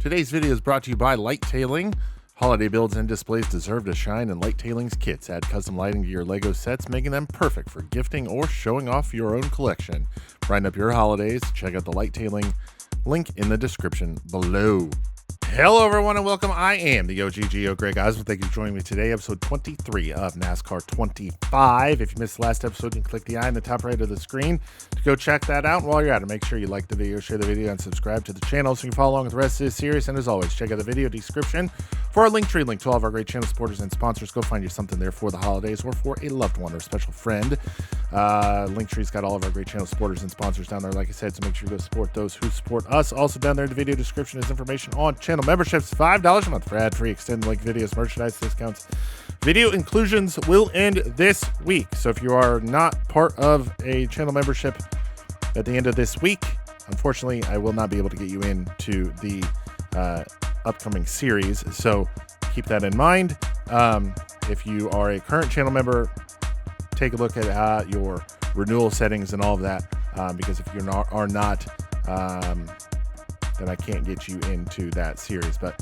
Today's video is brought to you by Light Tailing. Holiday builds and displays deserve to shine, and Light Tailing's kits add custom lighting to your LEGO sets, making them perfect for gifting or showing off your own collection. Brighten up your holidays. Check out the Light Tailing link in the description below. Hello everyone and welcome. I am the OGGO Greg Osmond. Thank you for joining me today, episode 23 of NASCAR 25. If you missed the last episode, you can click the eye in the top right of the screen to go check that out. And while you're at it, make sure you like the video, share the video, and subscribe to the channel so you can follow along with the rest of this series. And as always, check out the video description for our link tree link to all of our great channel supporters and sponsors. Go find you something there for the holidays or for a loved one or special friend. Linktree's got all of our great channel supporters and sponsors down there, like I said, so make sure you go support those who support us. Also down there in the video description is information on channel memberships. $5 a month for ad-free extended link videos, merchandise discounts. Video inclusions will end this week, so if you are not part of a channel membership at the end of this week, unfortunately I will not be able to get you into the upcoming series, so keep that in mind. If you are a current channel member, take a look at your renewal settings and all of that, because if you are not, then I can't get you into that series. But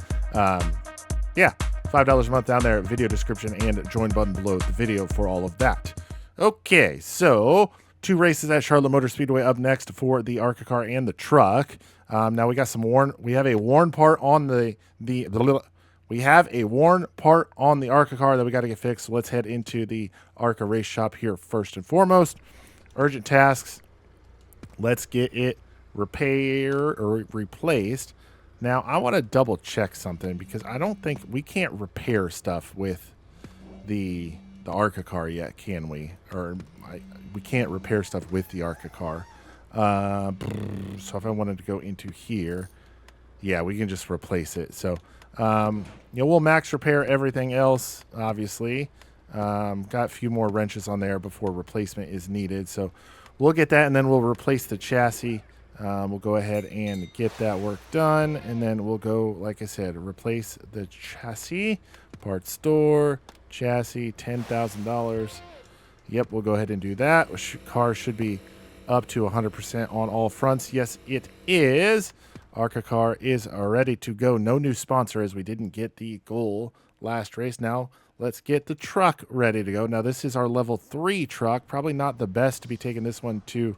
yeah, $5 a month down there, video description and join button below the video for all of that. Okay, so 2 races at Charlotte Motor Speedway up next for the ARCA car and the truck. Now we got some we have a worn part on we have a worn part on the ARCA car that we got to get fixed. So let's head into the ARCA race shop here first and foremost. Urgent tasks. Let's get it repaired or replaced. Now I want to double check something because I don't think we can't repair stuff with the ARCA car yet, can we? Or we can't repair stuff with the ARCA car. So if I wanted to go into here, yeah, we can just replace it. So we'll max repair everything else, obviously. Got a few more wrenches on there before replacement is needed, so we'll get that, and then we'll replace the chassis. We'll go ahead and get that work done, and then we'll go, like I said, replace the chassis. Parts store, chassis, $10,000. Yep, we'll go ahead and do that. Car should be up to 100% on all fronts. Yes, it is. ARCA car is ready to go. No new sponsor as we didn't get the goal last race. Now let's get the truck ready to go. Now this is our level 3 truck. Probably not the best to be taking this one to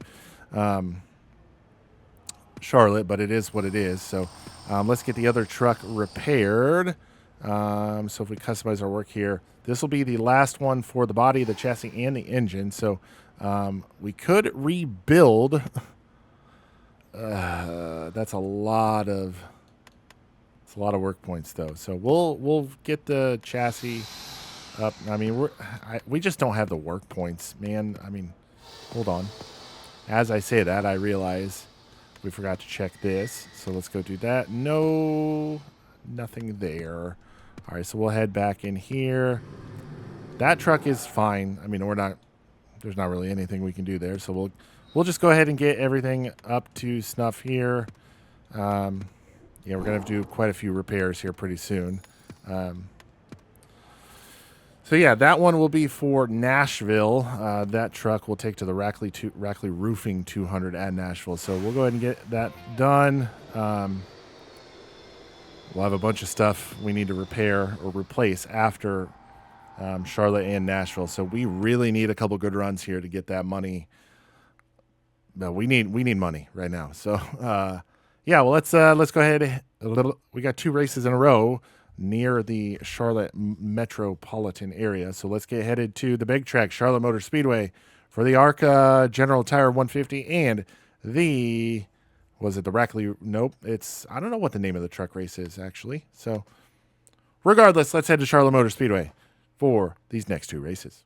Charlotte, but it is what it is. So let's get the other truck repaired. So if we customize our work here, this will be the last one for the body, the chassis, and the engine. So we could rebuild. That's a lot of work points though. So we'll get the chassis up. I mean, we just don't have the work points, man. I mean, hold on. As I say that, I realize we forgot to check this. So let's go do that. No, nothing there. All right, so we'll head back in here. That truck is fine. I mean, there's not really anything we can do there. So we'll just go ahead and get everything up to snuff here. Yeah, we're going to have to do quite a few repairs here pretty soon. So yeah, that one will be for Nashville. That truck we'll take to the Rackley Roofing 200 at Nashville. So we'll go ahead and get that done. We'll have a bunch of stuff we need to repair or replace after Charlotte and Nashville. So we really need a couple good runs here to get that money. No, we need money right now. So yeah, well let's go ahead. We got 2 races in a row near the Charlotte metropolitan area. So let's get headed to the big track, Charlotte Motor Speedway, for the ARCA General Tire 150 and the Rackley? Nope, I don't know what the name of the truck race is actually. So regardless, let's head to Charlotte Motor Speedway for these next 2 races.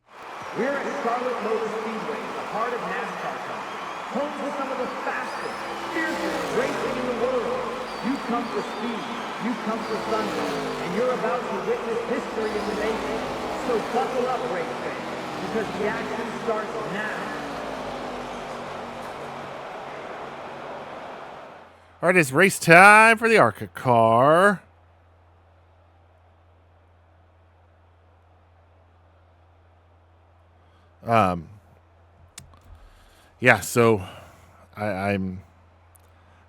We're at Charlotte Motor Speedway, the heart of NASCAR country, home to some of the fastest, fiercest racing in the world. You come for speed, you come for thunder, and you're about to witness history in the making. So buckle up, race fans, because the action starts now. All right, it's race time for the ARCA car. Yeah, so I'm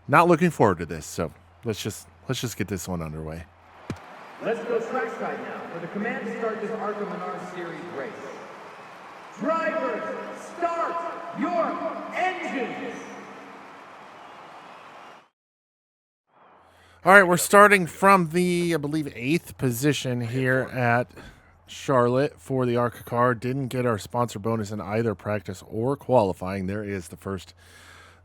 not looking forward to this. So let's just let's just get this one underway. Let's go trackside now for the command to start this ARCA Menard Series race. Drivers, start your engines! All right, we're starting from the, I believe, 8th position here at Charlotte for the ARCA car. Didn't get our sponsor bonus in either practice or qualifying. There is the first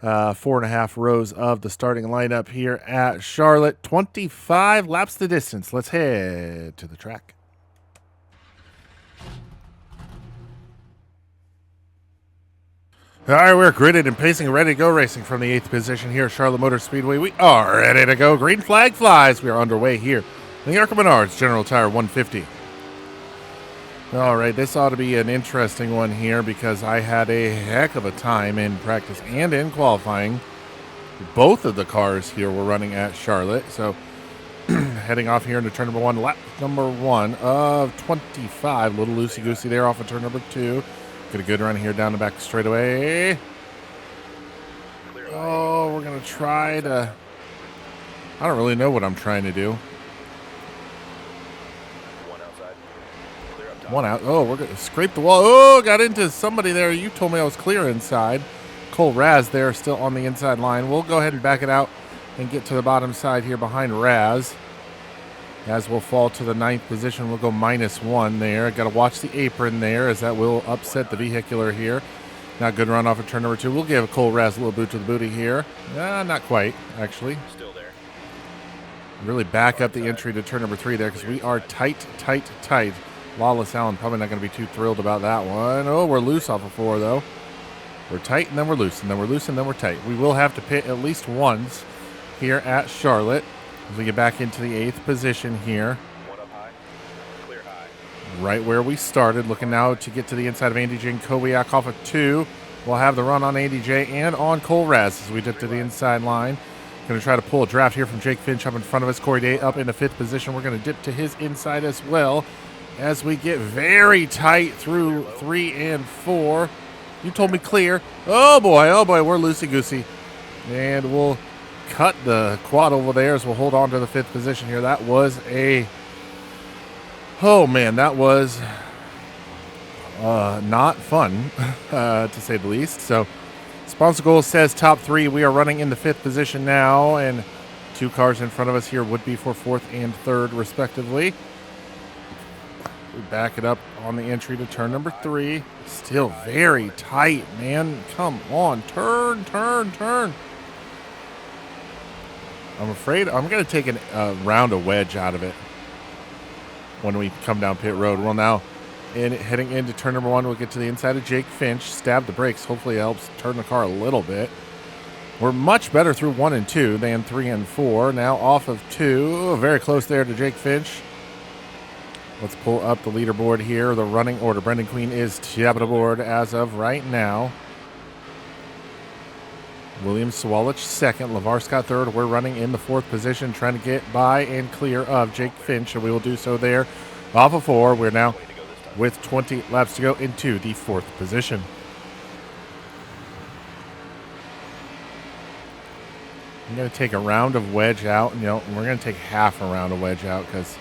4.5 rows of the starting lineup here at Charlotte. 25 laps the distance. Let's head to the track. All right, we're gridded and pacing, ready to go racing from the 8th position here at Charlotte Motor Speedway. We are ready to go. Green flag flies. We are underway here in the ARCA Menards General Tire 150. All right, this ought to be an interesting one here because I had a heck of a time in practice and in qualifying. Both of the cars here were running at Charlotte. So heading off here into turn number 1, lap number 1 of 25. A little loosey-goosey there off of turn number 2. Get a good run here down the back straightaway. Oh, we're going to try to... I don't really know what I'm trying to do. One out. Oh, we're going to scrape the wall. Oh, got into somebody there. You told me I was clear inside. Cole Raz there still on the inside line. We'll go ahead and back it out and get to the bottom side here behind Raz. As we'll fall to the 9th position, we'll go -1 there. Got to watch the apron there as that will upset the vehicular here. Not good run off of turn number 2. We'll give Cole Raz a little boot to the booty here. Not quite, actually. Still there. Really back up the entry to turn number 3 there because we are tight. Lawless Allen probably not going to be too thrilled about that one. Oh, we're loose off of 4, though. We're tight, and then we're loose, and then we're loose, and then we're tight. We will have to pit at least once here at Charlotte as we get back into the 8th position here. One up high. Clear high. Right where we started. Looking now to get to the inside of Andy J and Kowiak off of 2. We'll have the run on Andy J and on Cole Raz as we dip to the inside line. Going to try to pull a draft here from Jake Finch up in front of us. Corey Day up in the 5th position. We're going to dip to his inside as well as we get very tight through 3 and 4. You told me clear. Oh boy, we're loosey-goosey. And we'll cut the quad over there as we'll hold on to the 5th position here. That was a... Oh man, that was not fun, to say the least. So, sponsor goal says top 3. We are running in the 5th position now, and 2 cars in front of us here would be for 4th and 3rd, respectively. We back it up on the entry to turn number 3. Still very tight, man. Come on. Turn. I'm afraid I'm going to take a round of wedge out of it when we come down pit road. Well, now, heading into turn number 1, we'll get to the inside of Jake Finch. Stab the brakes. Hopefully it helps turn the car a little bit. We're much better through 1 and 2 than 3 and 4. Now off of 2. Very close there to Jake Finch. Let's pull up the leaderboard here. The running order. Brendan Queen is top of the board as of right now. William Swalich 2nd. LeVar Scott 3rd. We're running in the 4th position, trying to get by and clear of Jake Finch, and we will do so there. Off of 4. We're now with 20 laps to go into the 4th position. I'm going to take a round of wedge out. We're going to take half a round of wedge out because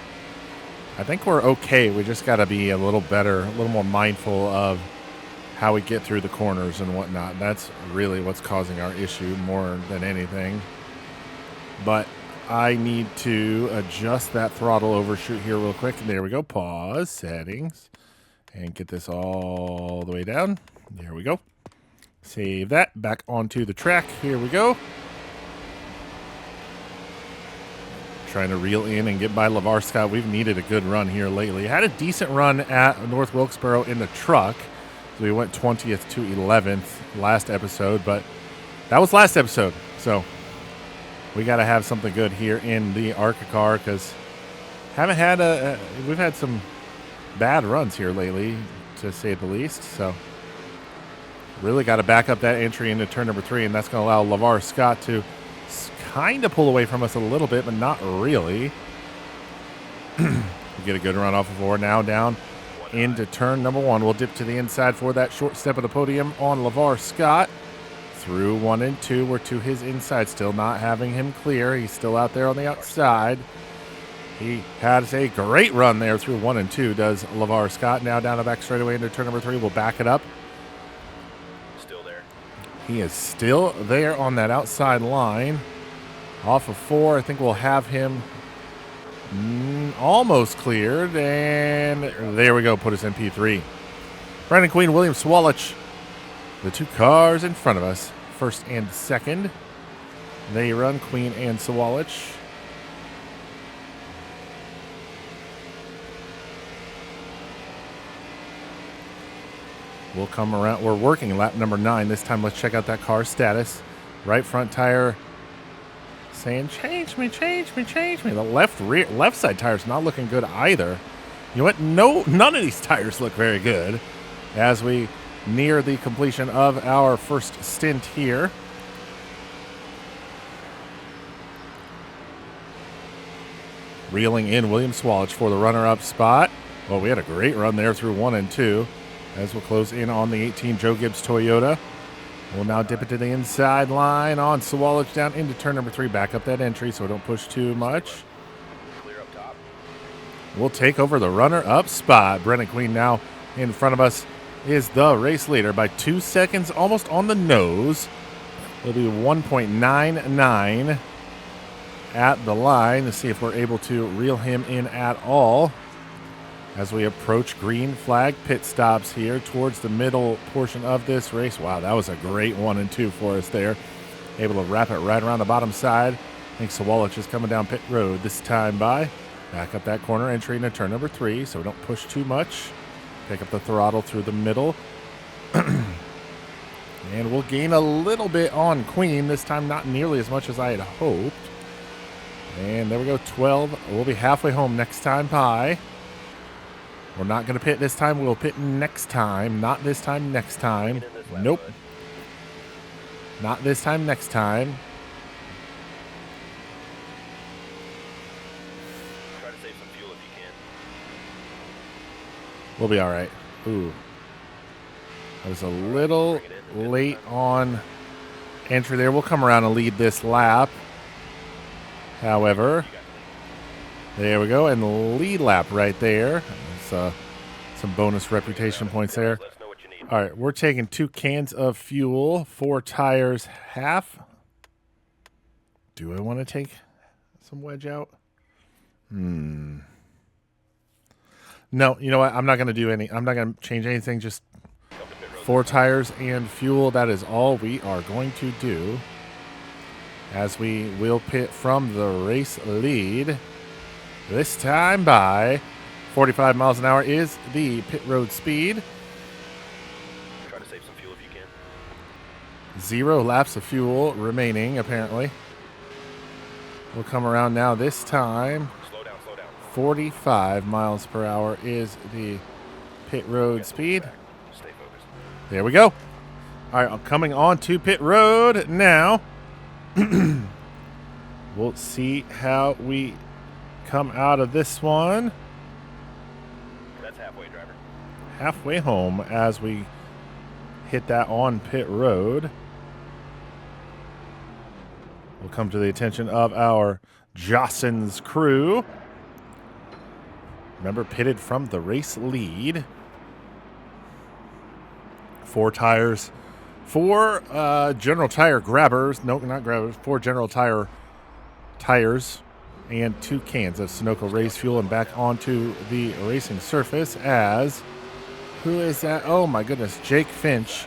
I think we're okay. We just got to be a little better, a little more mindful of how we get through the corners and whatnot. That's really what's causing our issue more than anything. But I need to adjust that throttle overshoot here real quick. And there we go. Pause, settings, and get this all the way down. There we go. Save that. Back onto the track. Here we go. Trying to reel in and get by LeVar Scott. We've needed a good run here lately. Had a decent run at North Wilkesboro in the truck. So we went 20th to 11th last episode, but that was last episode. So we got to have something good here in the ARCA car because we've had some bad runs here lately, to say the least. So really got to back up that entry into turn number 3, and that's going to allow LeVar Scott to kind of pull away from us a little bit, but not really. We get a good run off of 4. Now down into turn number 1. We'll dip to the inside for that short step of the podium on LeVar Scott. through 1 and 2. We're to his inside, still not having him clear. He's still out there on the outside. He has a great run there through 1 and 2, does LeVar Scott. Now down the back straightaway into turn number 3. We'll back it up. Still there. He is still there on that outside line. Off of 4, I think we'll have him almost cleared. And there we go, put us in P3. Brandon Queen, William Swalich, the 2 cars in front of us, first and second. They run Queen and Swalich. We'll come around. We're working lap number 9. This time, let's check out that car's status. Right front tire saying, change me, change me, change me. The left side tire's not looking good either. You know what? None of these tires look very good as we near the completion of our first stint here. Reeling in William Swalich for the runner-up spot. Well, we had a great run there through 1 and 2. As we'll close in on the 18 Joe Gibbs Toyota. We'll now dip it to the inside line on Swalich down into turn number 3. Back up that entry so don't push too much. Clear up top. We'll take over the runner-up spot. Brennan Queen now in front of us is the race leader by 2 seconds, almost on the nose. It'll be 1.99 at the line to see if we're able to reel him in at all. As we approach green flag pit stops here towards the middle portion of this race. Wow, that was a great 1 and 2 for us there. Able to wrap it right around the bottom side. I think Swalich is coming down pit road this time by. Back up that corner entry into turn number 3 so we don't push too much. Pick up the throttle through the middle. And we'll gain a little bit on Queen. This time not nearly as much as I had hoped. And there we go, 12. We'll be halfway home next time by. We're not going to pit this time. We'll pit next time. Not this time, next time. Nope. Not this time, next time. Try to save some fuel if you can. We'll be all right. Ooh. I was a little late on entry there. We'll come around and lead this lap. However, there we go. And lead lap right there. Some bonus reputation points there. Let us know what you need. All right, we're taking 2 cans of fuel, 4 tires, half. Do I want to take some wedge out? No, you know what? I'm not going to do any. I'm not going to change anything. Just 4 tires and fuel. That is all we are going to do. As we will pit from the race lead. This time by 45 miles an hour is the pit road speed. Try to save some fuel if you can. 0 laps of fuel remaining, apparently. We'll come around now. This time, Slow down, slow down. 45 miles per hour is the pit road speed. Stay focused. There we go. All right, I'm coming on to pit road now. We'll see how we come out of this one. That's halfway, driver. Halfway home as we hit that on pit road. We'll come to the attention of our Jossens crew. Remember, pitted from the race lead. 4 tires. 4 General Tire grabbers. No, not grabbers. 4 General Tire tires. And 2 cans of Sunoco race fuel and back onto the racing surface as, who is that? Oh my goodness, Jake Finch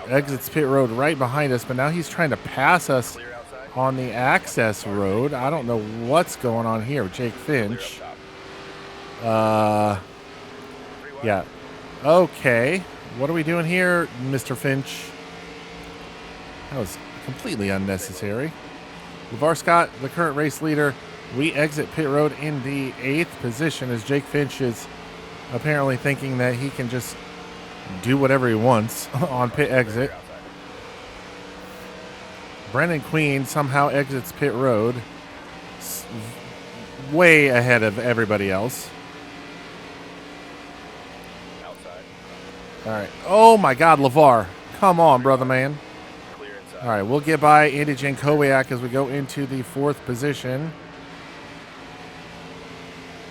exits pit road right behind us, but now he's trying to pass us Clear outside. on the access road. I don't know what's going on here with Jake Finch. Yeah. Okay. What are we doing here, Mr. Finch? That was completely unnecessary. LeVar Scott, the current race leader. We exit pit road in the 8th position as Jake Finch is apparently thinking that he can just do whatever he wants on pit exit. Brendan Queen somehow exits pit road way ahead of everybody else. Outside. All right. Oh, my God, LeVar. Come on, brother man. All right, we'll get by Andy Jankowiak as we go into the 4th position.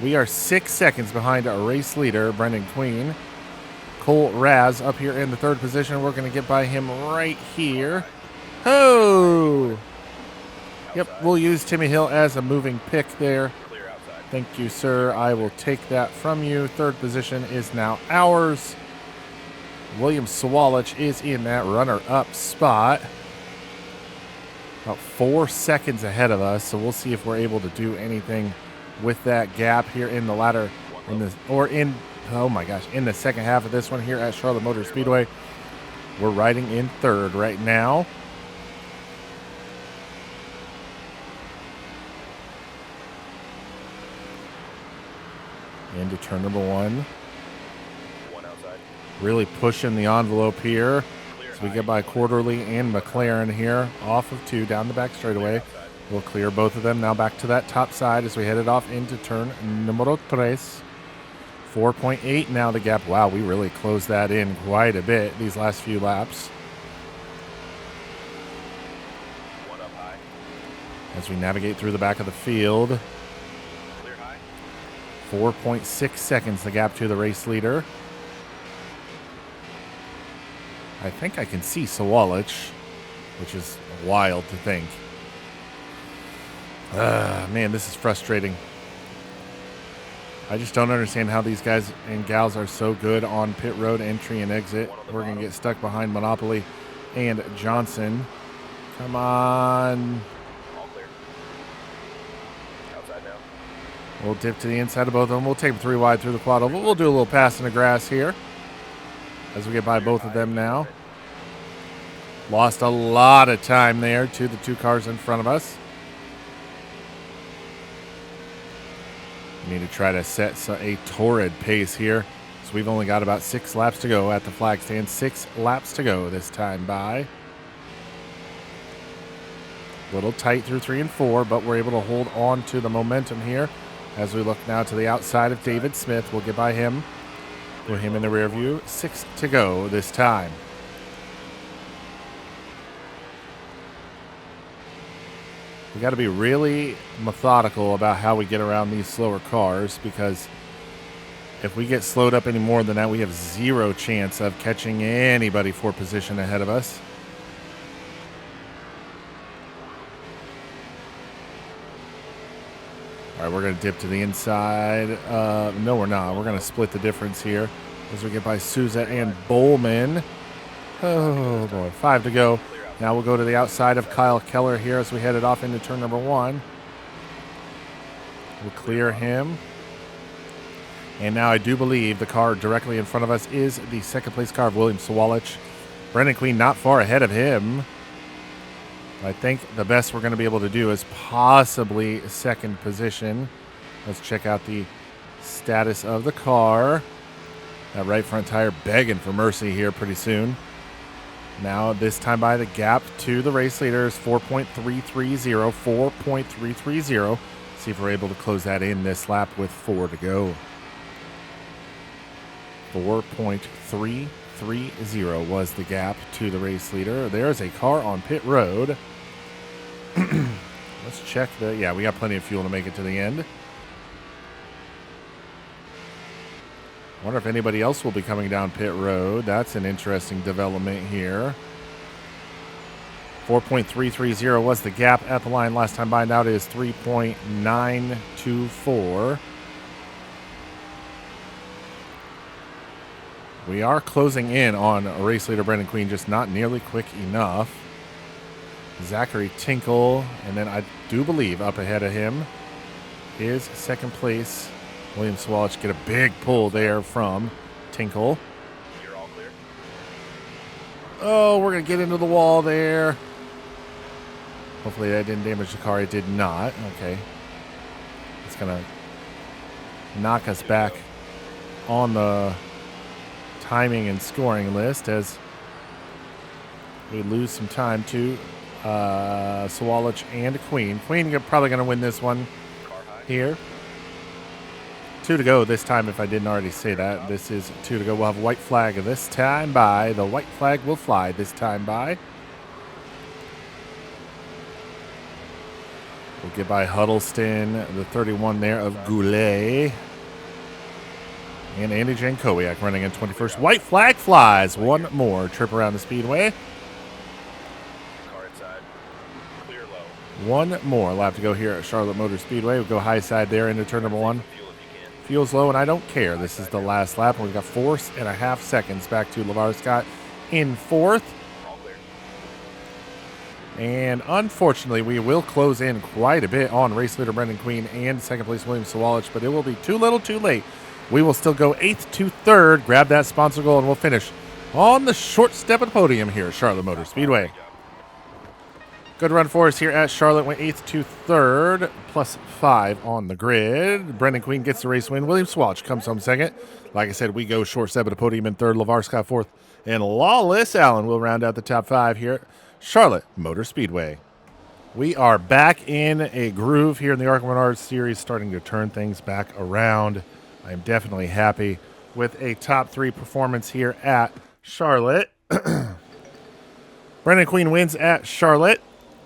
We are 6 seconds behind our race leader, Brendan Queen. Cole Raz up here in the 3rd position. We're going to get by him right here. Oh! Yep, we'll use Timmy Hill as a moving pick there. Clear outside. Thank you, sir. I will take that from you. 3rd position is now ours. William Sawalich is in that runner-up spot. About 4 seconds ahead of us, so we'll see if we're able to do anything with that gap here in the latter, in the second half of this one here at Charlotte Motor Speedway. We're riding in 3rd right now. Into turn number 1. One outside. Really pushing the envelope here. Clear So we high. get by Quarterly and McLaren here off of 2 down the back straightaway. We'll clear both of them now back to that top side as we headed off into turn numero 3. 4.8 now the gap. Wow, we really closed that in quite a bit these last few laps. One up high. As we navigate through the back of the field. Clear high. 4.6 seconds the gap to the race leader. I think I can see Sawalich, which is wild to think. Man, this is frustrating. I just don't understand how these guys and gals are so good on pit road entry and exit. We're going to get stuck behind Monopoly and Johnson. Come on. All clear. Outside now. We'll dip to the inside of both of them. We'll take them 3 wide through the quad oval. We'll do a little pass in the grass here as we get by both of them now. Lost a lot of time there to the 2 cars in front of us. We need to try to set a torrid pace here. So we've only got about 6 laps to go at the flag stand. 6 laps to go this time by. A little tight through 3 and 4, but we're able to hold on to the momentum here as we look now to the outside of David Smith. We'll get by him. Put him in the rear view. 6 to go this time. We got to be really methodical about how we get around these slower cars, because if we get slowed up any more than that, we have 0 chance of catching anybody for position ahead of us. All right, we're going to dip to the inside. No, we're not. We're going to split the difference here as we get by Souza and Bowman. Oh, boy. 5 to go. Now we'll go to the outside of Kyle Keller here as we headed off into turn number 1. We'll clear him. And now I do believe the car directly in front of us is the 2nd place car of William Sawalich. Brendan Queen not far ahead of him. I think the best we're going to be able to do is possibly 2nd position. Let's check out the status of the car. That right front tire begging for mercy here pretty soon. Now, this time by the gap to the race leader is 4.330. 4.330. See if we're able to close that in this lap with 4 to go. 4.330 was the gap to the race leader. There's a car on pit road. Let's check the... Yeah, we got plenty of fuel to make it to the end. Wonder if anybody else will be coming down pit road. That's an interesting development here. 4.330 was the gap at the line last time by. Now it is 3.924. We are closing in on race leader Brendan Queen, just not nearly quick enough. Zachary Tinkle, and then I do believe up ahead of him is 2nd place William Sawalich. Get a big pull there from Tinkle. You're all clear. Oh, we're going to get into the wall there. Hopefully that didn't damage the car. It did not. Okay. It's going to knock us back on the timing and scoring list as we lose some time to Sawalich and Queen. Queen probably going to win this one here. 2 to go this time, if I didn't already say that. This is 2 to go. We'll have a white flag this time by. The white flag will fly this time by. We'll get by Huddleston, the 31 there of Goulet. And Andy Jankowiak running in 21st. White flag flies. One more trip around the speedway. Car inside. Clear low. One more lap to go here at Charlotte Motor Speedway. We'll go high side there into turn number 1. Fuel if you can. Fuel's low, and I don't care. This is the last lap. We've got 4.5 seconds back to LeVar Scott in 4th. All clear. And unfortunately, we will close in quite a bit on race leader Brendan Queen and second place William Sawalich, but it will be too little too late. We will still go 8th to 3rd, grab that sponsor goal, and we'll finish on the short step of the podium here at Charlotte Motor Speedway. Good run for us here at Charlotte. Went 8th to 3rd, plus 5 on the grid. Brendan Queen gets the race win. William Sawalich comes home 2nd. Like I said, we go short step of the podium in 3rd. LeVar Scott 4th. And Lawless Allen will round out the top 5 here at Charlotte Motor Speedway. We are back in a groove here in the ARCA Menards series, starting to turn things back around. I am definitely happy with a top 3 performance here at Charlotte. Brendan Queen wins at Charlotte.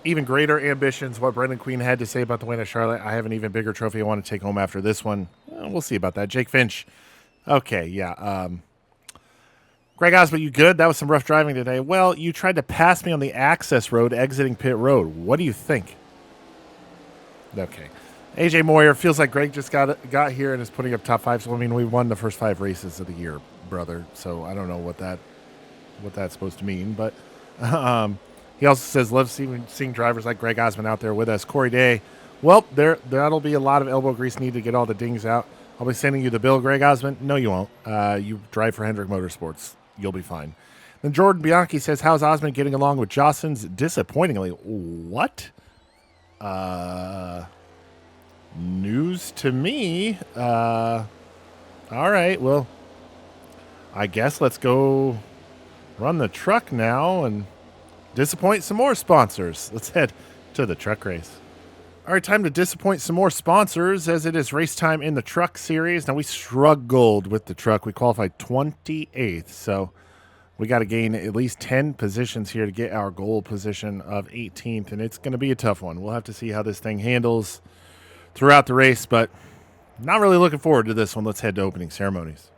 Even greater ambitions, what Brendan Queen had to say about the win at Charlotte. I have an even bigger trophy I want to take home after this one. We'll see about that. Jake Finch. Okay, yeah. Greg Osmond, you good? That was some rough driving today. Well, you tried to pass me on the access road exiting pit road. What do you think? Okay. AJ Moyer, feels like Greg just got here and is putting up top 5. So, I mean, we won the first 5 races of the year, brother. So, I don't know what that's supposed to mean. But he also says, love seeing drivers like Greg Osmond out there with us. Corey Day, well, that'll be a lot of elbow grease needed to get all the dings out. I'll be sending you the bill, Greg Osmond. No, you won't. You drive for Hendrick Motorsports. You'll be fine. Then Jordan Bianchi says, how's Osmond getting along with Jostens disappointingly? What? News to me. All right, well, I guess let's go run the truck now and disappoint some more sponsors. Let's head to the truck race. All right, time to disappoint some more sponsors as it is race time in the truck series. Now, we struggled with the truck. We qualified 28th, so we got to gain at least 10 positions here to get our goal position of 18th, and it's going to be a tough one. We'll have to see how this thing handles throughout the race, but not really looking forward to this one. Let's head to opening ceremonies.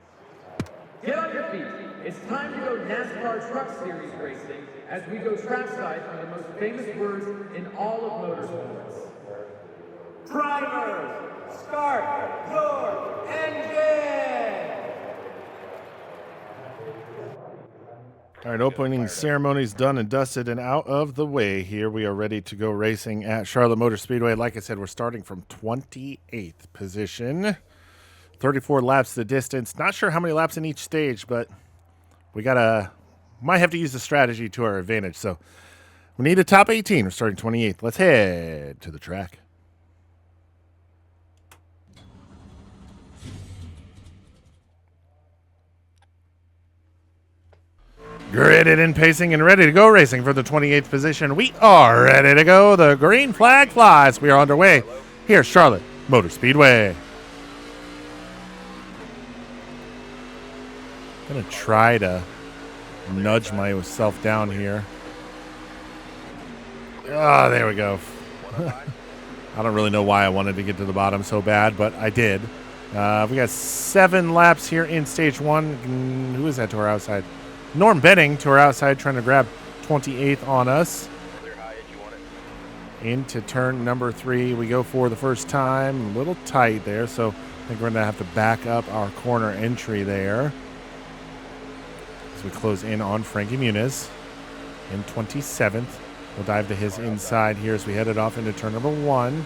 Get on your feet. It's time to go NASCAR Truck Series racing as we go trackside for the most famous words in all of motorsports. Drivers, start your engine! All right, opening ceremonies done and dusted and out of the way here. We are ready to go racing at Charlotte Motor Speedway. Like I said, we're starting from 28th position. 34 laps the distance. Not sure how many laps in each stage, but we might have to use the strategy to our advantage. So we need a top 18. We're starting 28th. Let's head to the track. Gridded and pacing and ready to go racing for the 28th position. We are ready to go. The green flag flies. We are underway here at Charlotte Motor Speedway. I'm going to try to nudge myself down here. Ah, there we go. I don't really know why I wanted to get to the bottom so bad, but I did. We got 7 laps here in stage 1. Who is that to our outside? Norm Benning to our outside, trying to grab 28th on us. Clear high edge, you want it. Into turn number 3, we go for the first time. A little tight there, so I think we're going to have to back up our corner entry there as we close in on Frankie Muniz in 27th. We'll dive to his inside here as we headed off into turn number 1.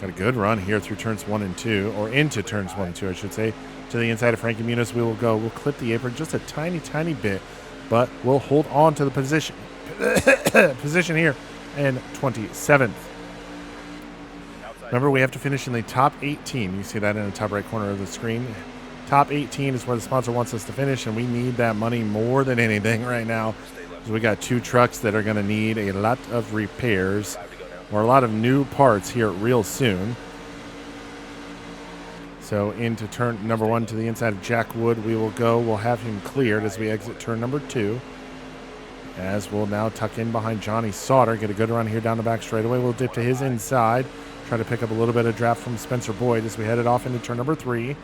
Got a good run here through turns 1 and 2, or into turns 1 and 2, I should say. To the inside of Frankie Muniz, we will go. We'll clip the apron just a tiny, tiny bit, but we'll hold on to the position here in 27th. Remember, we have to finish in the top 18. You see that in the top right corner of the screen. Top 18 is where the sponsor wants us to finish, and we need that money more than anything right now. So we got 2 trucks that are going to need a lot of repairs or a lot of new parts here real soon. So into turn number 1 to the inside of Jack Wood we will go. We'll have him cleared as we exit turn number 2. as we'll now tuck in behind Johnny Sauter. Get a good run here down the back straightaway. We'll dip to his inside. Try to pick up a little bit of draft from Spencer Boyd as we headed off into turn number 3.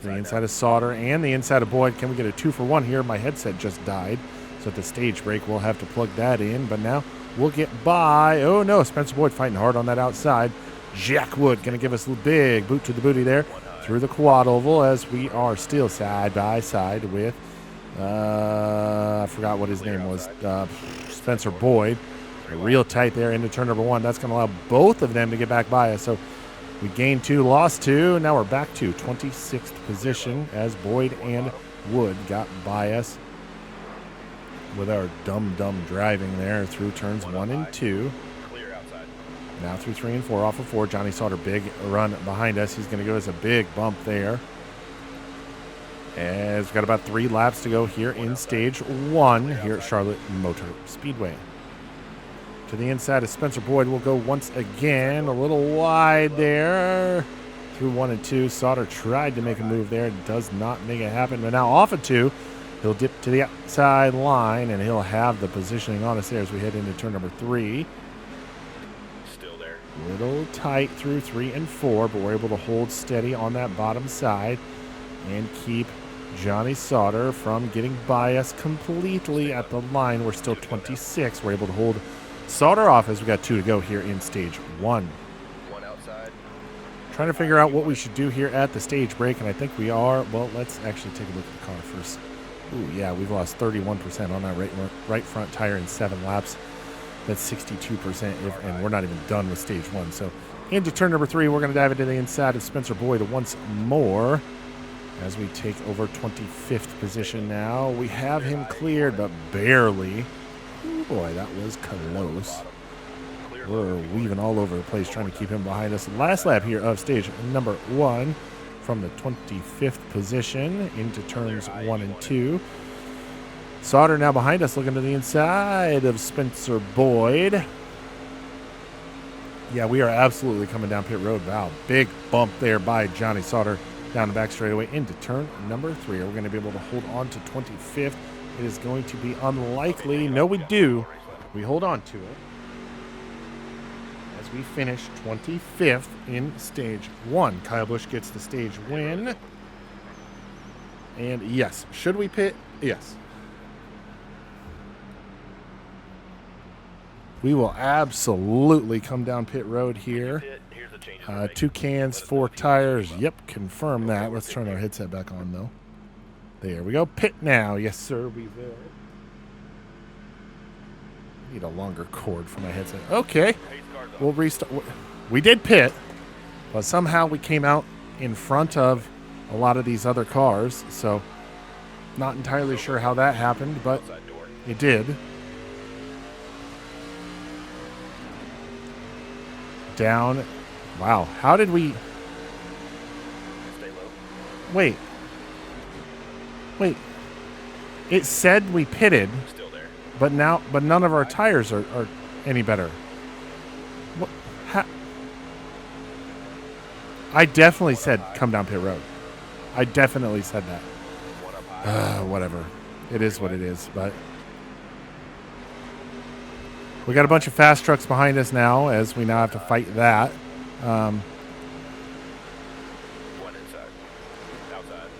The inside of Sauter and the inside of Boyd. Can we get a 2-for-1 here? My headset just died. So at the stage break, we'll have to plug that in. But now we'll get by. Oh, no. Spencer Boyd fighting hard on that outside. Jack Wood going to give us a big boot to the booty there through the quad oval as we are still side by side with, I forgot what his name was, Spencer Boyd. Real tight there into turn number 1. That's going to allow both of them to get back by us. So we gained 2, lost 2. Now we're back to 26th position as Boyd and Wood got by us with our dumb driving there through turns 1 and 2. Now through 3 and 4 off of 4. Johnny Sauter, big run behind us. He's going to give us a big bump there. As we've got about 3 laps to go here in stage 1 here at Charlotte Motor Speedway. To the inside of Spencer Boyd. We'll go once again. A little wide there. Through 1 and 2. Sauter tried to make a move there. Does not make it happen. But now off of 2. He'll dip to the outside line. And he'll have the positioning on us there as we head into turn number 3. Still there. Little tight through 3 and 4. But we're able to hold steady on that bottom side. And keep Johnny Sauter from getting by us completely at the line. We're still 26. We're able to hold Sauter off as we got 2 to go here in stage 1. One outside. Trying to figure out what we should do here at the stage break, and I think we are. Well, let's actually take a look at the car first. Ooh, yeah, we've lost 31% on that right front tire in 7 laps. That's 62%, and we're not even done with stage 1. So into turn number 3, we're going to dive into the inside of Spencer Boyd once more as we take over 25th position now. We have him cleared, but barely. Ooh, boy, that was close. We're weaving all over the place trying to keep him behind us. Last lap here of stage number 1 from the 25th position into turns 1 and 2. Sauter now behind us looking to the inside of Spencer Boyd. Yeah, we are absolutely coming down pit road. Wow, big bump there by Johnny Sauter down the back straightaway into turn number 3. Are we going to be able to hold on to 25th? It is going to be unlikely. No, we do. We hold on to it as we finish 25th in stage 1. Kyle Busch gets the stage win. And yes, should we pit? Yes. We will absolutely come down pit road here. 2 cans, 4 tires. Yep, confirm that. Let's turn our headset back on, though. There we go. Pit now. Yes, sir, we will. Need a longer cord for my headset. Okay. We'll restart. We did pit, but somehow we came out in front of a lot of these other cars. So, not entirely sure how that happened, but it did. Down. Wow. How did we... Wait. It said we pitted, Still there. but none of our tires are any better. What? I definitely said come down pit road. I definitely said that. One up high. Whatever. It is what it is, but we got a bunch of fast trucks behind us now as we now have to fight that. One inside. Outside.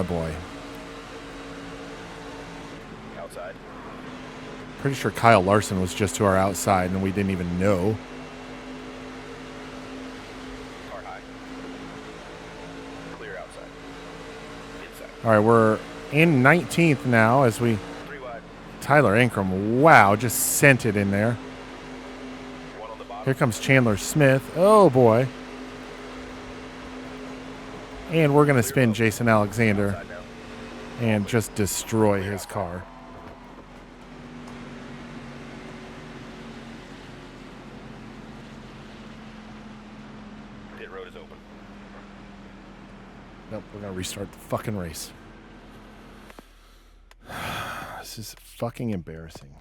Boy. Outside. Pretty sure Kyle Larson was just to our outside and we didn't even know. Car high. Clear outside. Inside. All right, we're in 19th now as we... 3 wide. Tyler Ankrum, wow, just sent it in there. One on the bottom. Here comes Chandler Smith. Oh, boy. And we're going to spin Jason Alexander Outside now. and just destroy his car. Pit road is open. Nope, we're going to restart the fucking race. This is fucking embarrassing.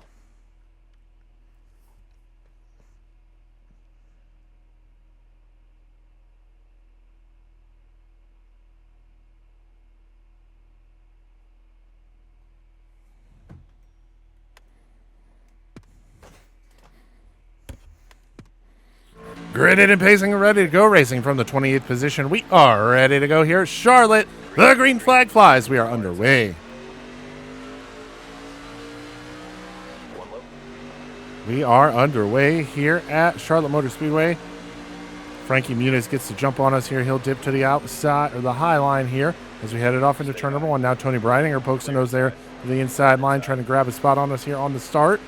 Gridded and pacing and ready to go, racing from the 28th position. We are ready to go here at Charlotte. The green flag flies. We are underway. We are underway here at Charlotte Motor Speedway. Frankie Muniz gets to jump on us here. He'll dip to the outside, or the high line here, as we headed off into turn number 1. Now Tony Breidinger pokes the nose there to the inside line, trying to grab a spot on us here on the start.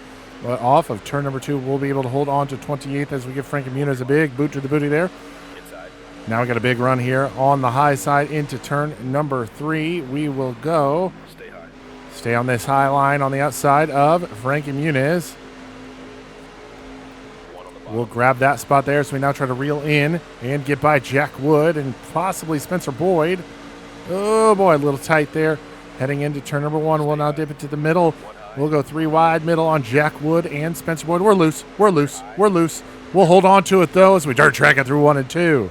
But off of turn number 2, we'll be able to hold on to 28th as we give Frankie Muniz a big boot to the booty there. Inside. Now we got a big run here on the high side into turn number 3. We will go. Stay high. Stay on this high line on the outside of Frankie Muniz. We'll grab that spot there, so we now try to reel in and get by Jack Wood and possibly Spencer Boyd. Oh, boy, a little tight there. Heading into turn number 1, we'll now dip it to the middle. We'll go 3 wide middle on Jack Wood and Spencer Boyd. We're loose. We're loose. We're loose. We'll hold on to it, though, as we dirt track it through 1 and 2.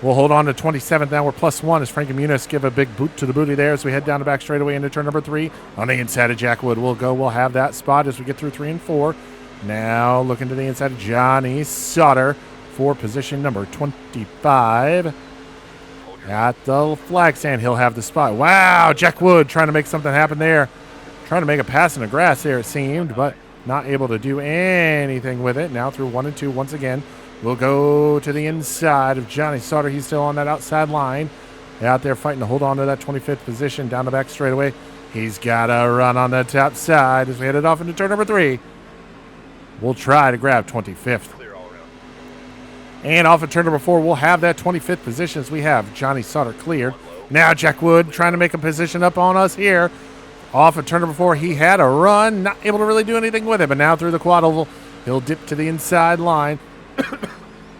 We'll hold on to 27th now. We're +1 as Frankie Muniz give a big boot to the booty there as we head down the back straightaway into turn number 3. On the inside of Jack Wood, we'll have that spot as we get through 3 and 4. Now looking to the inside of Johnny Sauter for position number 25. At the flag stand, he'll have the spot. Wow, Jack Wood trying to make something happen there. Trying to make a pass in the grass there, it seemed, but not able to do anything with it. Now through 1 and 2 once again. We'll go to the inside of Johnny Sauter. He's still on that outside line. Out there fighting to hold on to that 25th position down the back straightaway. He's got a run on the top side as we headed off into turn number 3. We'll try to grab 25th. Clear all around. And off of turn number 4, we'll have that 25th position as we have Johnny Sauter cleared. Now Jack Wood trying to make a position up on us here. Off of turn number 4, he had a run, not able to really do anything with it, but now through the quad oval, he'll dip to the inside line.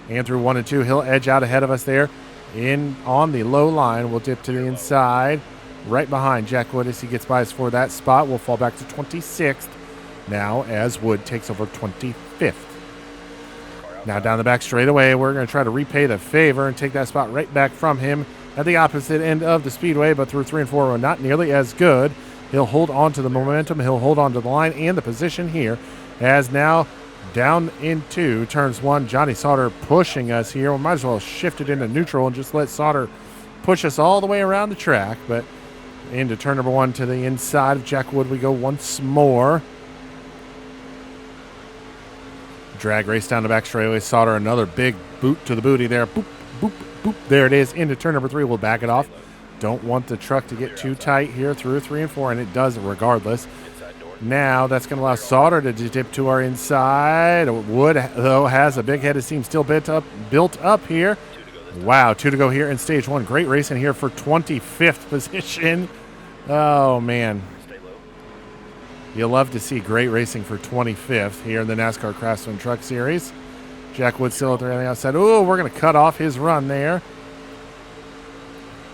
And through 1 and 2, he'll edge out ahead of us there. In on the low line, we'll dip to the inside, right behind Jack Wood as he gets by us for that spot. We'll fall back to 26th. Now as Wood takes over 25th. Now down the back straightaway, we're going to try to repay the favor and take that spot right back from him at the opposite end of the speedway, but through 3 and 4, we're not nearly as good. He'll hold on to the momentum. He'll hold on to the line and the position here as now down into turns 1, Johnny Sauter pushing us here. We might as well shift it into neutral and just let Sauter push us all the way around the track, but into turn number 1 to the inside of Jack Wood we go once more. Drag race down the back straightaway. Sauter another big boot to the booty there. Boop, boop, boop. There it is. Into turn number 3. We'll back it off. Don't want the truck to get too tight here through 3 and 4, and it does regardless. Now that's going to allow Sauter to dip to our inside. Wood, though, has a big head of steam still built up here. Wow, 2 to go here in stage 1. Great racing here for 25th position. Oh, man. You'll love to see great racing for 25th here in the NASCAR Craftsman Truck Series. Jack Wood still out there on the outside. Oh, we're going to cut off his run there.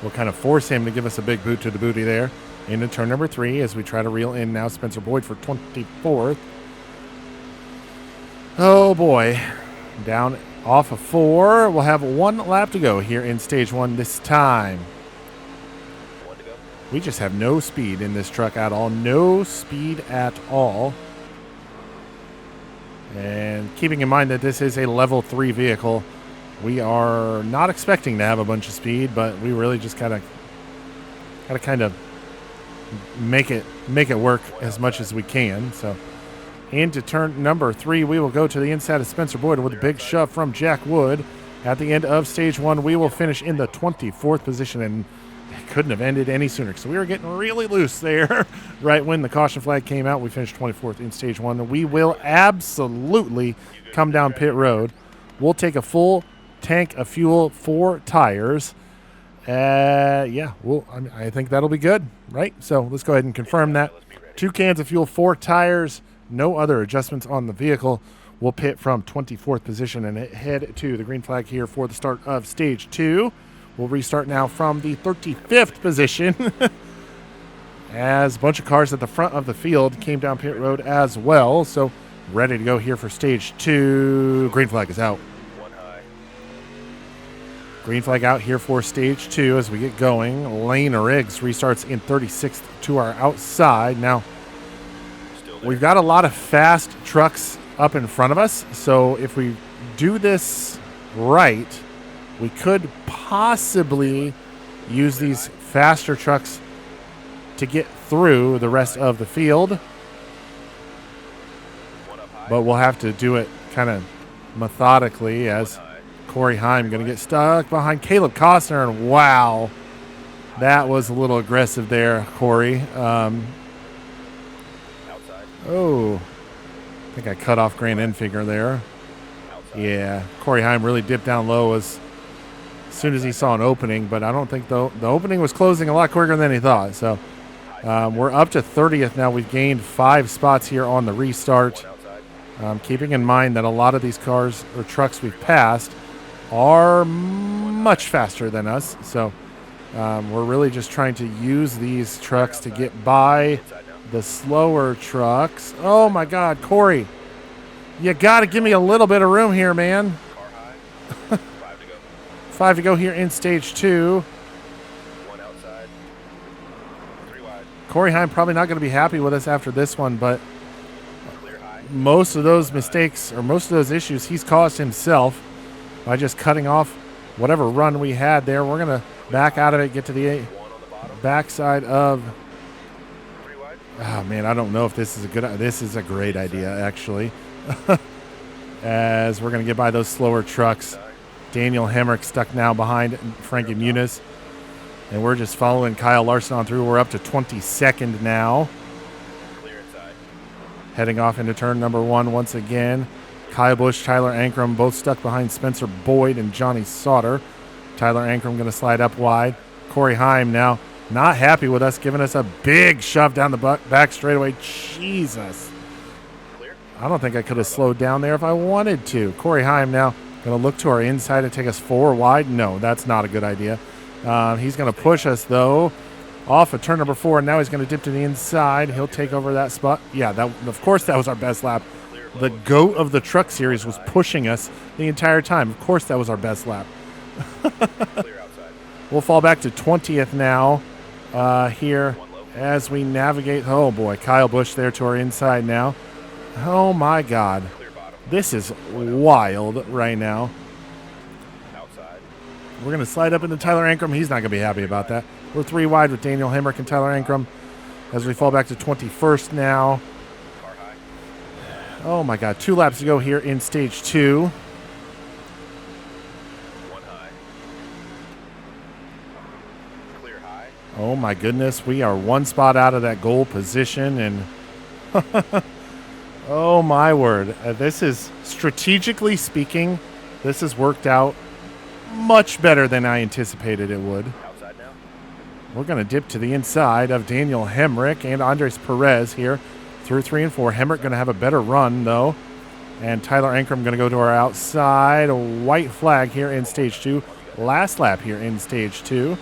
We'll kind of force him to give us a big boot to the booty there into turn number 3 as we try to reel in now Spencer Boyd for 24th. Oh, boy. Down off of 4. We'll have 1 lap to go here in stage 1 this time. We just have no speed in this truck at all. No speed at all. And keeping in mind that this is a level 3 vehicle, we are not expecting to have a bunch of speed, but we really just gotta kind of make it work as much as we can. So into turn number 3, we will go to the inside of Spencer Boyd with a big shove from Jack Wood. At the end of stage 1, we will finish in the 24th position, and it couldn't have ended any sooner. So we were getting really loose there right when the caution flag came out. We finished 24th in stage 1. We will absolutely come down pit road. We'll take a full tank of fuel, 4 tires. I think that'll be good, right? So let's go ahead and confirm that. 2 cans of fuel, 4 tires, no other adjustments on the vehicle. We'll pit from 24th position and head to the green flag here for the start of stage 2. We'll restart now from the 35th position as a bunch of cars at the front of the field came down pit road as well. So ready to go here for stage 2. Green flag is out. Green flag out here for stage 2 as we get going. Lane Riggs restarts in 36th to our outside. Now, we've got a lot of fast trucks up in front of us, so if we do this right, we could possibly use these faster trucks to get through the rest of the field. But we'll have to do it kind of methodically, as Corey Heim going to get stuck behind Caleb Costner. And wow, that was a little aggressive there, Corey. Oh, I think I cut off Grant Enfinger there. Yeah, Corey Heim really dipped down low as soon as he saw an opening, but I don't think the opening was closing a lot quicker than he thought. So we're up to 30th now. We've gained 5 spots here on the restart. Keeping in mind that a lot of these cars or trucks we've passed are much faster than us. So we're really just trying to use these trucks to get by the slower trucks. Oh, my God, Corey. You got to give me a little bit of room here, man. 5 to go here in stage 2. Corey Heim probably not going to be happy with us after this one, but most of those mistakes or most of those issues he's caused himself by just cutting off whatever run we had there. We're going to back out of it, get to the backside of... Oh, man, I don't know if this is this is a great idea, actually. As we're going to get by those slower trucks. Daniel Hemrick stuck now behind Frankie Muniz. And we're just following Kyle Larson on through. We're up to 22nd now. Heading off into turn number 1 once again. Kyle Busch, Tyler Ankrum, both stuck behind Spencer Boyd and Johnny Sauter. Tyler Ankrum going to slide up wide. Corey Heim now not happy with us, giving us a big shove down the back straightaway. Jesus. I don't think I could have slowed down there if I wanted to. Corey Heim now going to look to our inside and take us 4 wide. No, that's not a good idea. He's going to push us, though, off of turn number 4, and now he's going to dip to the inside. He'll take over that spot. Yeah, of course that was our best lap. The GOAT of the Truck Series was pushing us the entire time. Of course that was our best lap. We'll fall back to 20th now here as we navigate. Oh, boy, Kyle Busch there to our inside now. Oh, my God. This is wild right now. We're going to slide up into Tyler Ankrum. He's not going to be happy about that. We're 3 wide with Daniel Hemrick and Tyler Ankrum as we fall back to 21st now. Oh, my God. 2 laps to go here in stage 2. Oh, my goodness. We are 1 spot out of that goal position. And oh, my word. This is, strategically speaking, this has worked out much better than I anticipated it would. We're going to dip to the inside of Daniel Hemrick and Andres Perez here through 3 and 4. Hemrick going to have a better run, though. And Tyler Ankrum going to go to our outside. A white flag here in stage 2. Last lap here in stage 2.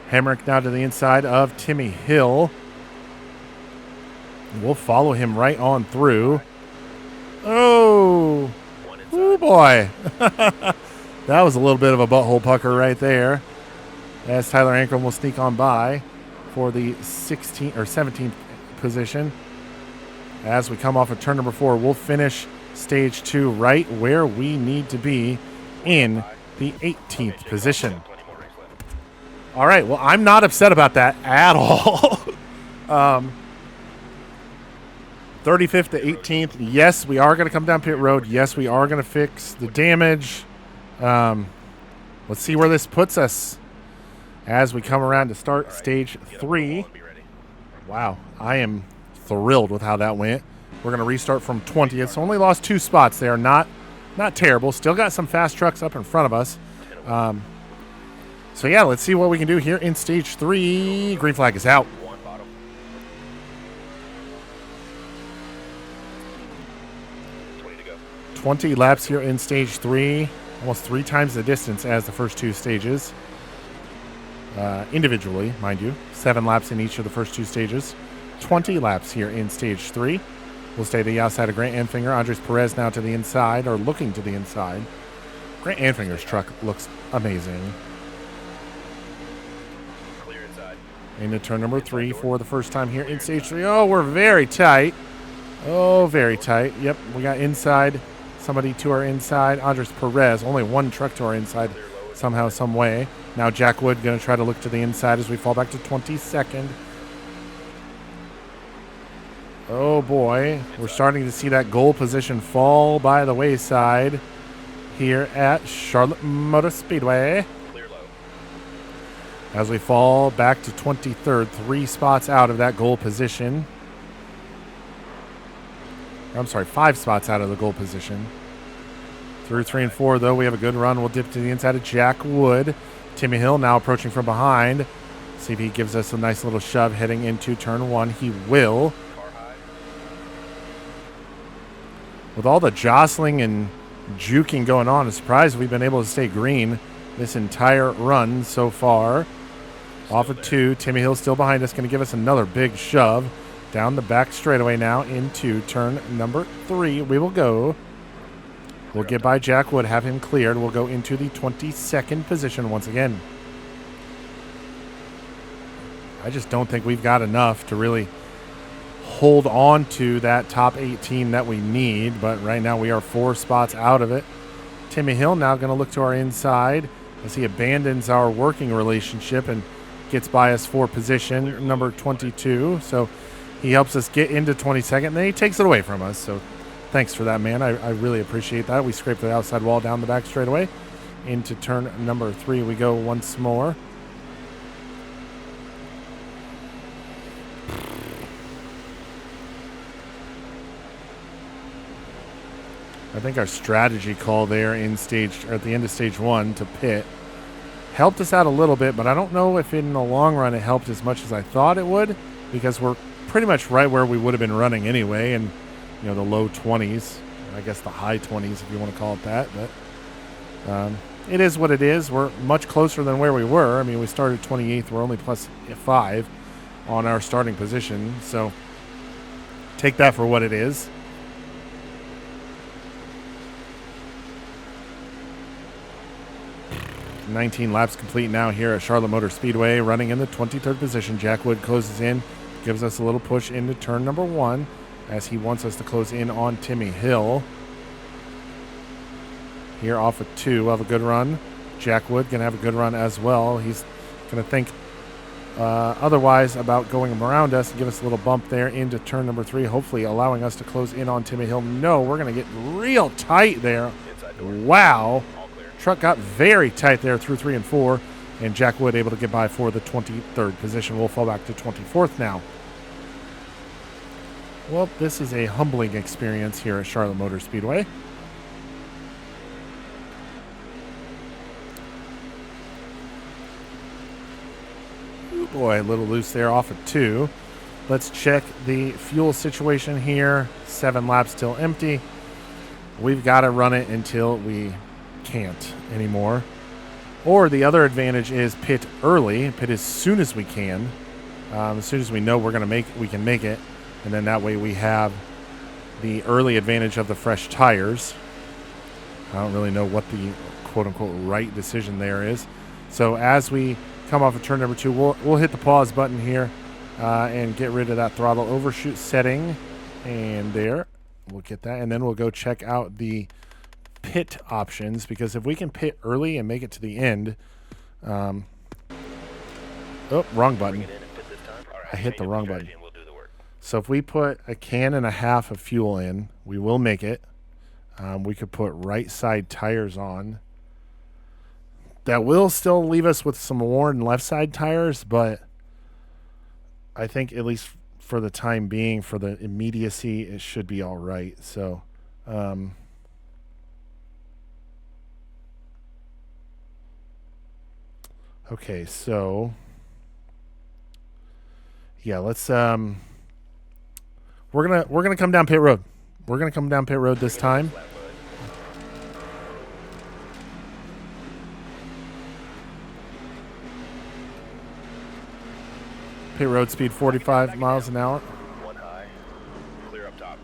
Hemrick now to the inside of Timmy Hill. We'll follow him right on through. Oh, boy. That was a little bit of a butthole pucker right there. As Tyler Ankrum will sneak on by for the 16th or 17th position. As we come off of turn number 4, we'll finish stage 2 right where we need to be in the 18th position. All right, well, I'm not upset about that at all. 35th to 18th. Yes, we are going to come down pit road. Yes, we are going to fix the damage. Let's see where this puts us as we come around to start stage 3. Wow, I am thrilled with how that went. We're going to restart from 20th. So only lost 2 spots there. Not terrible. Still got some fast trucks up in front of us. So, yeah, let's see what we can do here in stage 3. Green flag is out. 20 laps here in stage 3. Almost 3 times the distance as the first 2 stages. Individually, mind you. 7 laps in each of the first 2 stages. 20 laps here in stage 3. We'll stay to the outside of Grant Enfinger. Andres Perez now to the inside, or looking to the inside. Grant Enfinger's truck looks amazing. Into turn number 3 for the first time here in stage 3. Oh, we're very tight. Oh, very tight. Yep, we got inside. Somebody to our inside. Andres Perez, only one truck to our inside somehow, some way. Now Jack Wood going to try to look to the inside as we fall back to 22nd. Oh, boy. We're starting to see that goal position fall by the wayside here at Charlotte Motor Speedway. Clear low. As we fall back to 23rd, 3 spots out of that goal position. I'm sorry, 5 spots out of the goal position. Through 3 and 4, though, we have a good run. We'll dip to the inside of Jack Wood. Timmy Hill now approaching from behind. See if he gives us a nice little shove heading into turn 1. He will. Car high. With all the jostling and juking going on, I'm surprised we've been able to stay green this entire run so far. Off of 2. Timmy Hill still behind us. Going to give us another big shove. Down the back straightaway now into turn number 3. We will go. We'll get by Jack Wood, have him cleared. We'll go into the 22nd position once again. I just don't think we've got enough to really hold on to that top 18 that we need. But right now we are 4 spots out of it. Timmy Hill now going to look to our inside as he abandons our working relationship and gets by us for position number 22. So he helps us get into 22nd, and then he takes it away from us. So thanks for that, man. I really appreciate that. We scraped the outside wall down the back straightaway. Into turn number 3 we go once more. I think our strategy call there at the end of stage 1 to pit helped us out a little bit, but I don't know if in the long run it helped as much as I thought it would, because we're pretty much right where we would have been running anyway, and the low 20s, I guess the high 20s if you want to call it that. But it is what it is. We're much closer than where we were. I mean, we started 28th. We're only plus 5 on our starting position, so take that for what it is. $19 laps complete now here at Charlotte Motor Speedway, running in the 23rd position. Jack Wood closes in, gives us a little push into turn number 1 as he wants us to close in on Timmy Hill. Here off of 2, we'll have a good run. Jack Wood going to have a good run as well. He's going to think otherwise about going around us and give us a little bump there into turn number 3, hopefully allowing us to close in on Timmy Hill. No, we're going to get real tight there. Wow. Truck got very tight there through 3 and 4, and Jack Wood able to get by for the 23rd position. We'll fall back to 24th now. Well, this is a humbling experience here at Charlotte Motor Speedway. Ooh, boy, a little loose there off of 2. Let's check the fuel situation here. 7 laps still empty. We've got to run it until we can't anymore. Or the other advantage is pit early, pit as soon as we can, as soon as we know we can make it, and then that way we have the early advantage of the fresh tires. I don't really know what the quote-unquote right decision there is. So as we come off of turn number 2, we'll hit the pause button here and get rid of that throttle overshoot setting, and there we'll get that, and then we'll go check out the pit options, because if we can pit early and make it to the end, oh, wrong button. I hit the wrong button. So if we put a can and a half of fuel in, we will make it. We could put right side tires on. That will still leave us with some worn left side tires, but I think at least for the time being, for the immediacy, it should be all right. So okay, so yeah, let's we're gonna come down pit road. We're gonna come down pit road this time. Pit road speed 45 miles an hour. One high. Clear up top.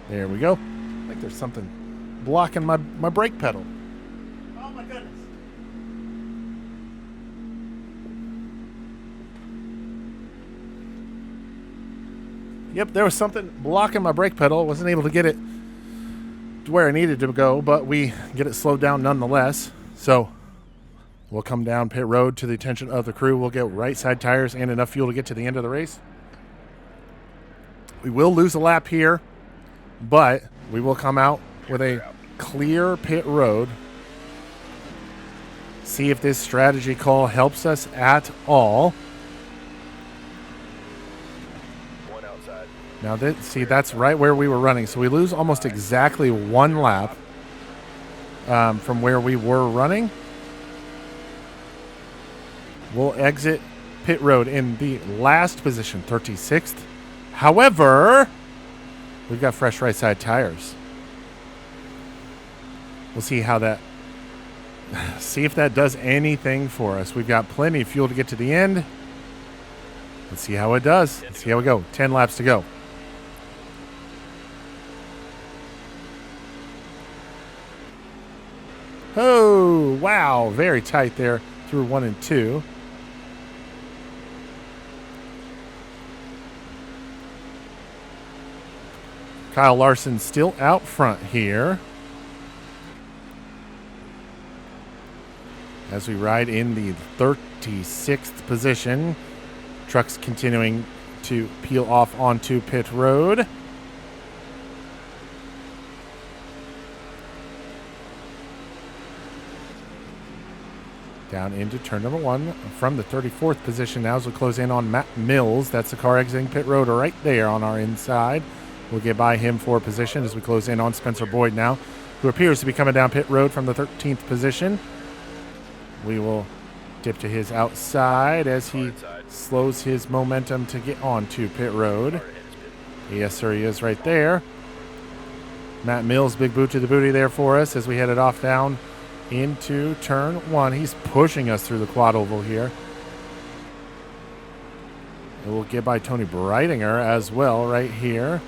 There we go. I think there's something blocking my brake pedal. Oh my goodness. Yep, there was something blocking my brake pedal. Wasn't able to get it to where I needed to go, but we get it slowed down nonetheless. So we'll come down pit road to the attention of the crew. We'll get right side tires and enough fuel to get to the end of the race. We will lose a lap here, but we will come out with a clear pit road. See if this strategy call helps us at all. One outside. Now, that's right where we were running. So we lose almost exactly one lap from where we were running. We'll exit pit road in the last position, 36th. However, we've got fresh right side tires. We'll see how that, see if that does anything for us. We've got plenty of fuel to get to the end. Let's see how it does. Let's see how we go. 10 laps to go. Oh, wow. Very tight there through 1 and 2. Kyle Larson still out front here as we ride in the 36th position. Trucks continuing to peel off onto pit road. Down into turn number 1 from the 34th position now as we close in on Matt Mills. That's the car exiting pit road right there on our inside. We'll get by him for position as we close in on Spencer Boyd now, who appears to be coming down pit road from the 13th position. We will dip to his outside as he slows his momentum to get onto pit road. Yes, sir, he is right there. Matt Mills, big boot to the booty there for us as we headed off down into turn 1. He's pushing us through the quad oval here. And we'll get by Tony Breitinger as well right here.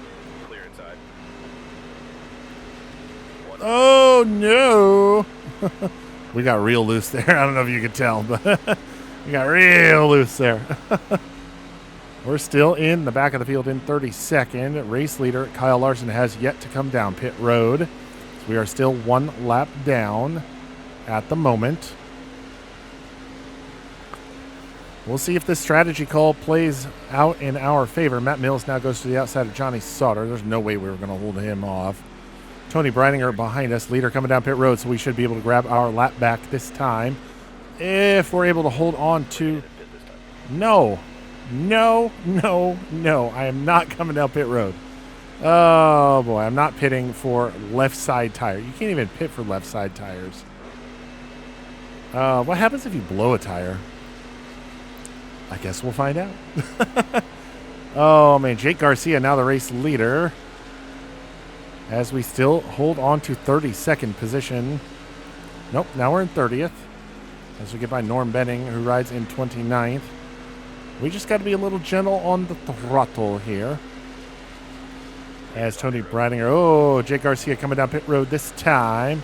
Clear inside. Oh, no. We got real loose there. I don't know if you could tell, but we got real loose there. We're still in the back of the field in 32nd. Race leader Kyle Larson has yet to come down pit road. So we are still 1 lap down at the moment. We'll see if this strategy call plays out in our favor. Matt Mills now goes to the outside of Johnny Sauter. There's no way we were going to hold him off. Tony Breitinger behind us, leader coming down pit road, so we should be able to grab our lap back this time. If we're able to hold on to... No. I am not coming down pit road. Oh, boy. I'm not pitting for left side tire. You can't even pit for left side tires. What happens if you blow a tire? I guess we'll find out. Oh, man. Jake Garcia, now the race leader. As we still hold on to 32nd position. Nope, now we're in 30th. As we get by Norm Benning, who rides in 29th. We just got to be a little gentle on the throttle here. As Tony Breitinger, oh, Jake Garcia coming down pit road this time.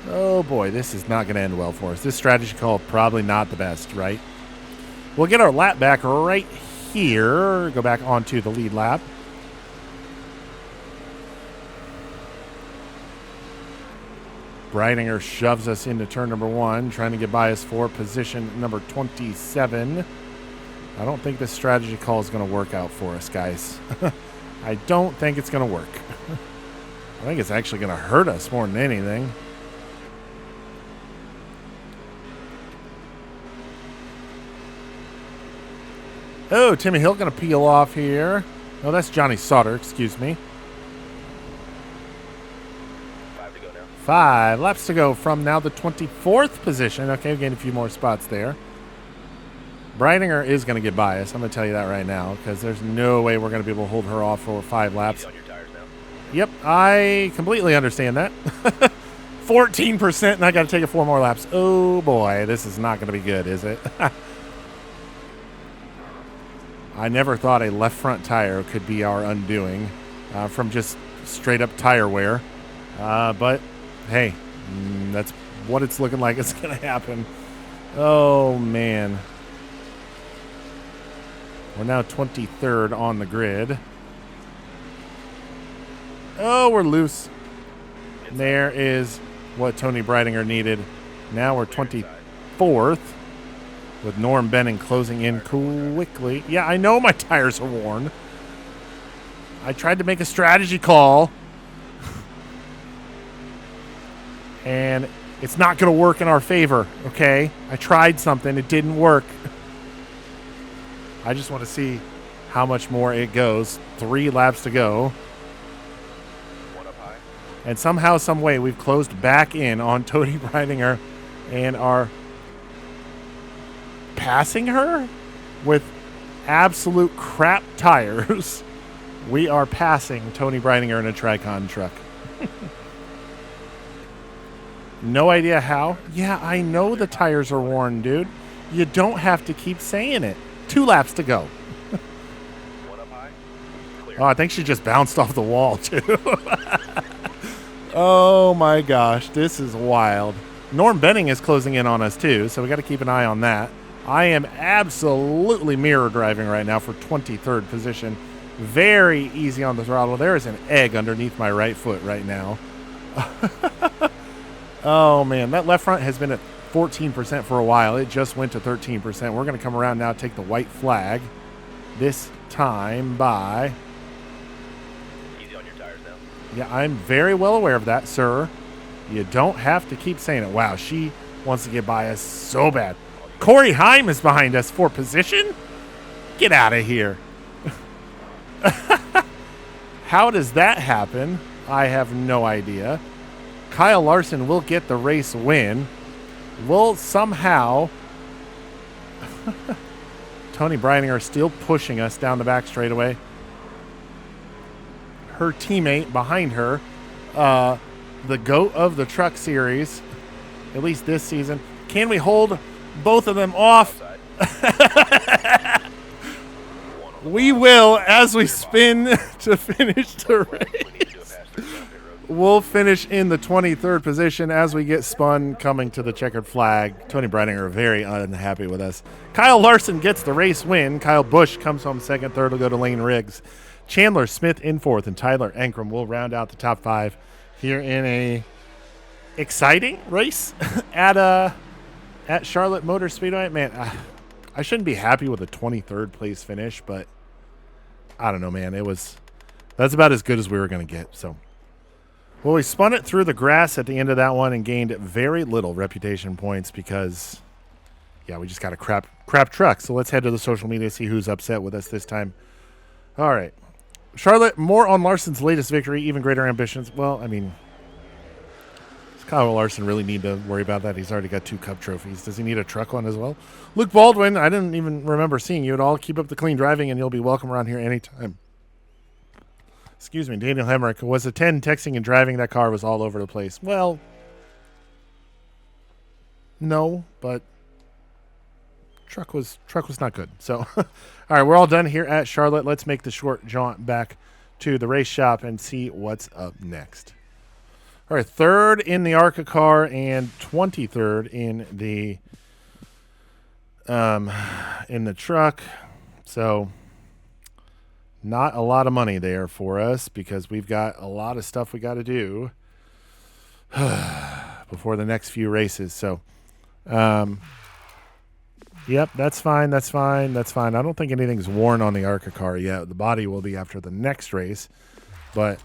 Oh, boy, this is not going to end well for us. This strategy call probably not the best, right? We'll get our lap back right here. Go back onto the lead lap. Breitinger shoves us into turn number 1, trying to get by us for position number 27. I don't think this strategy call is going to work out for us, guys. I don't think it's going to work. I think it's actually going to hurt us more than anything. Oh, Timmy Hill going to peel off here. Oh, that's Johnny Sauter, excuse me. 5 to go now. 5 laps to go from now the 24th position. Okay, we gained a few more spots there. Breitinger is going to get by us. I'm going to tell you that right now because there's no way we're going to be able to hold her off for 5 laps. On your tires now. Yep, I completely understand that. 14%, and I got to take it 4 more laps. Oh, boy, this is not going to be good, is it? I never thought a left front tire could be our undoing from just straight up tire wear. But, hey, that's what it's looking like it's going to happen. Oh, man. We're now 23rd on the grid. Oh, we're loose. There is what Tony Breidinger needed. Now we're 24th with Norm Benning closing in quickly. Yeah, I know my tires are worn. I tried to make a strategy call. And it's not going to work in our favor, okay? I tried something. It didn't work. I just want to see how much more it goes. 3 laps to go. One up high. And somehow, some way, we've closed back in on Tony Breidinger and are passing her with absolute crap tires. We are passing Tony Breidinger in a Tricon truck. No idea how. Yeah, I know the tires are worn, dude. You don't have to keep saying it. 2 laps to go. One up high. Clear. Oh, I think she just bounced off the wall, too. Oh, my gosh. This is wild. Norm Benning is closing in on us, too, so we got to keep an eye on that. I am absolutely mirror driving right now for 23rd position. Very easy on the throttle. There is an egg underneath my right foot right now. Oh, man. That left front has been at 14% for a while. It just went to 13%. We're going to come around now, take the white flag. This time by... Easy on your tires now. Yeah, I'm very well aware of that, sir. You don't have to keep saying it. Wow, she wants to get by us so bad. Corey Heim is behind us for position? Get out of here. How does that happen? I have no idea. Kyle Larson will get the race win. Will somehow... Tony Breidinger still pushing us down the back straightaway. Her teammate behind her, the GOAT of the Truck Series, at least this season. Can we hold both of them off? We will as we spin to finish the race. We'll finish in the 23rd position as we get spun coming to the checkered flag. Tony Breidinger very unhappy with us. Kyle Larson gets the race win. Kyle Busch comes home second. Third will go to Lane Riggs. Chandler Smith in fourth, and Tyler Ankrum will round out the top 5 here in a exciting race at Charlotte Motor Speedway. Man, I shouldn't be happy with a 23rd place finish, but I don't know, man. That's about as good as we were going to get. So, well, we spun it through the grass at the end of that one and gained very little reputation points because, yeah, we just got a crap truck. So let's head to the social media, see who's upset with us this time. All right. Charlotte, more on Larson's latest victory, even greater ambitions. Well, I mean, does Kyle Larson really need to worry about that? He's already got 2 Cup trophies. Does he need a truck one as well? Luke Baldwin, I didn't even remember seeing you at all. Keep up the clean driving, and you'll be welcome around here anytime. Excuse me, Daniel Hemrick. Was a 10 texting and driving? That car was all over the place. Well, no, but truck was not good. So, all right, we're all done here at Charlotte. Let's make the short jaunt back to the race shop and see what's up next. All right, 3rd in the ARCA car and 23rd in the truck. So, not a lot of money there for us because we've got a lot of stuff we got to do before the next few races. So, yep, that's fine. I don't think anything's worn on the ARCA car yet. The body will be after the next race, but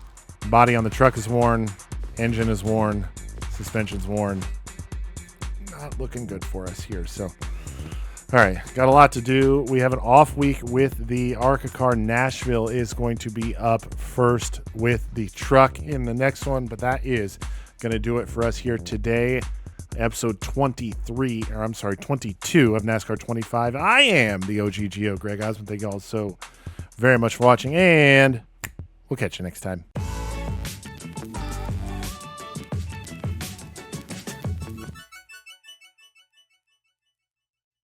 body on the truck is worn, engine is worn, suspension's worn. Not looking good for us here. So, all right, got a lot to do. We have an off week with the ARCA car. Nashville is going to be up first with the truck in the next one, but that is going to do it for us here today. Episode 22 of NASCAR 25. I am the OGGO, Greg Osmond. Thank you all so very much for watching, and we'll catch you next time.